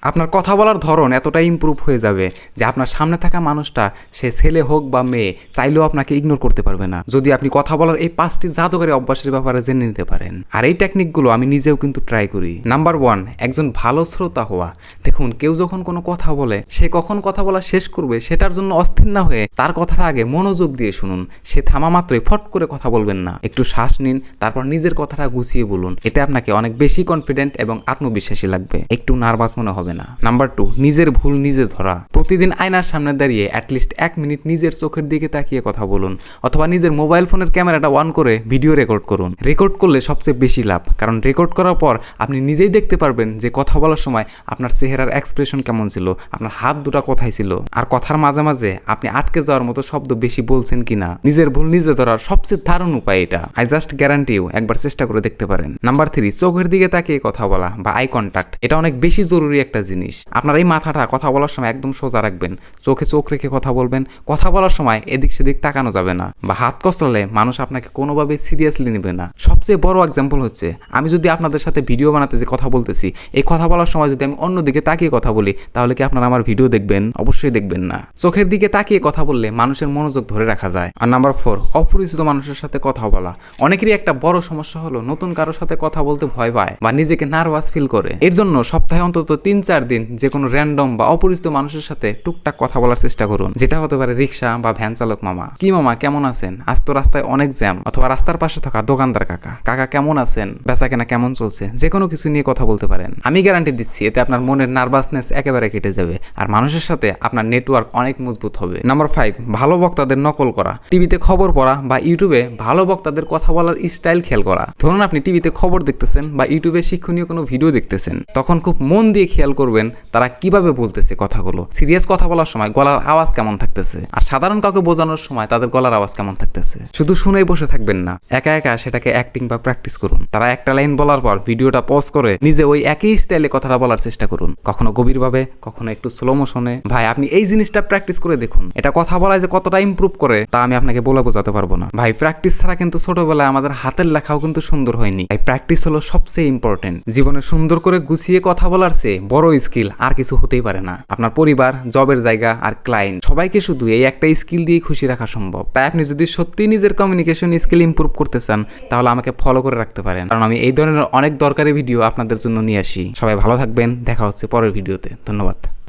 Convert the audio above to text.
আপনার কথা বলার ধরন এতটাই ইমপ্রুভ হয়ে যাবে যে আপনার সামনে থাকা মানুষটা সে ছেলে হোক বা মেয়ে চাইলেও আপনাকে ইগনোর করতে পারবে না, যদি আপনি কথা বলার এই 5টি জাদুকরী অভ্যাসের ব্যাপারে জেনে নিতে পারেন। আর এই টেকনিকগুলো আমি নিজেও কিন্তু ট্রাই করি। নাম্বার 1, একজন ভালো শ্রোতা হওয়া। দেখুন, কেউ যখন কোনো কথা বলে সে কখন কথা বলা শেষ করবে সেটার জন্য অস্থির না হয়ে তার কথার আগে মনোযোগ দিয়ে শুনুন। সে থামা মাত্রই ফট করে কথা বলবেন না, একটু শ্বাস নিন, তারপর নিজের কথাটা গুছিয়ে বলুন। এতে আপনাকে অনেক বেশি কনফিডেন্ট এবং আত্মবিশ্বাসী লাগবে, একটু নার্ভাস মনে হবে না। নাম্বার 2, নিজের ভুল নিজে ধরা। প্রতিদিন আয়নার সামনে দাঁড়িয়ে অ্যাটলিস্ট 1 মিনিট নিজের চোখের দিকে তাকিয়ে কথা বলুন, অথবা নিজের মোবাইল ফোনের ক্যামেরাটা অন করে ভিডিও রেকর্ড করুন। রেকর্ড করলে সবচেয়ে বেশি লাভ, কারণ রেকর্ড করার পর আপনি নিজেই দেখতে পারবেন যে কথা বলার সময় আপনার চেহারার এক্সপ্রেশন কেমন ছিল, আপনার হাত দুটা কোথায় ছিল, আর কথার মাঝে মাঝে আপনি আটকে যাওয়ার মতো শব্দ বেশি বলছেন কিনা। নিজের ভুল নিজে ধরার সবচেয়ে দারুণ উপায় এটা। আই জাস্ট গ্যারান্টি ইউ, একবার চেষ্টা করে দেখতে পারেন। নাম্বার 3, চোখের দিকে তাকিয়ে কথা বলা বা আই কন্ট্যাক্ট। এটা অনেক বেশি জরুরি একটা জিনিস। আপনার এই মাথাটা কথা বলার সময় একদম সোজা রাখবেন, চোখে চোখ রেখে কথা বলবেন। কথা বলার সময় এদিক সেদিক তাকানো যাবে না, বা হাত কসলালে মানুষ আপনাকে কোনোভাবে সিরিয়াসলি নেবে না। সবচেয়ে বড় এক্সাম্পল হচ্ছে, আমি যদি আপনাদের সাথে ভিডিও বানাতে যে কথা বলতেছি, এই কথা বলার সময় যদি আমি অন্যদিকে তাকিয়ে কথা বলি, তাহলে কি আপনারা আমার ভিডিও দেখবেন? অবশ্যই দেখবেন না। চোখের দিকে তাকিয়ে কথা বললে মানুষের মনোযোগ ধরে রাখা যায়। আর নাম্বার 4, অপরিচিত মানুষের সাথে কথা বলা। অনেকেরই একটা বড় সমস্যা হলো নতুন কারোর সাথে কথা বলতে ভয় পায় বা নিজেকে নার্ভাস ফিল করে। এর জন্য সপ্তাহে অন্তত 3-4 দিন যে কোনো র্যান্ডম বা অপরিচিত মানুষের সাথে টুকটাক কথা বলার চেষ্টা করুন। যেটা হতে পারে রিক্সা বা ভ্যান চালক মামা, কি মামা কেমন আছেন, আজ তো রাস্তায় অনেক জ্যাম, অথবা রাস্তার পাশে থাকা দোকানদার কাকা, কাকা কেমন আছেন, বেচা কেনা কেমন চলছে, যে কোনো কিছু নিয়ে কথা বলতে পারেন। আমি গ্যারান্টি দিচ্ছি এতে আপনার মনের নার্ভাসনেস একেবারে কেটে যাবে, আর মানুষের সাথে আপনার নেটওয়ার্ক অনেক মজবুত হবে। নাম্বার 5, ভালো বক্তাদের নকল করা। টিভিতে খবর পড়া বা ইউটিউবে ভালো বক্তাদের কথা বলার স্টাইল খেয়াল করা। ধরুন আপনি টিভিতে খবর দেখতেছেন বা ইউটিউবে শিক্ষণীয় কোনো ভিডিও দেখতেছেন, তখন খুব মন দিয়ে খেয়াল করবেন তারা কিভাবে বলতেছে কথাগুলো। সিরিয়াস কথা বলার সময় গলার আওয়াজ কেমন থাকতেছে, আর সাধারণ কাউকে বোঝানোর সময় তাদের গলার আওয়াজ কেমন থাকতেছে। শুধু শুনেই বসে থাকবেন না, একা একা সেটাকে অ্যাক্টিং বা প্র্যাকটিস করুন। তারা একটা লাইন বলার পর ভিডিওটা পজ করে নিজে ওই একই স্টাইলে কথাটা বলার চেষ্টা করুন, কখনো গভীরভাবে, কখনো একটু স্লো মোশনে। ভাই, আপনি এই জিনিসটা প্র্যাকটিস করে দেখুন, এটা কথা বলায় যে কতটা ইমপ্রুভ করে তা আমি আপনাকে বলে বোঝাতে পারবো না। ভাই, প্র্যাকটিস ছাড়া কিন্তু ছোটবেলায় আমাদের হাতের লেখাও কিন্তু সুন্দর হয়নি। তাই প্র্যাকটিস হলো সবচেয়ে ইম্পর্টেন্ট। জীবনে সুন্দর করে গুছিয়ে কথা বলার চেয়ে বড় স্কিল আর কিছু হতেই পারে না। আপনার পরিবার, জবের জায়গা আর ক্লায়েন্ট সবাইকে শুধু এই একটা স্কিল দিয়ে খুশি রাখা সম্ভব। তাই আপনি যদি সত্যি নিজের কমিউনিকেশন স্কিল ইমপ্রুভ করতে চান, তাহলে আমাকে ফলো করে রাখতে পারেন, কারণ আমি এই ধরনের অনেক দরকারি ভিডিও আপনাদের জন্য নিয়ে আসি। সবাই ভালো থাকবেন, দেখা হচ্ছে পরের ভিডিওতে। ধন্যবাদ।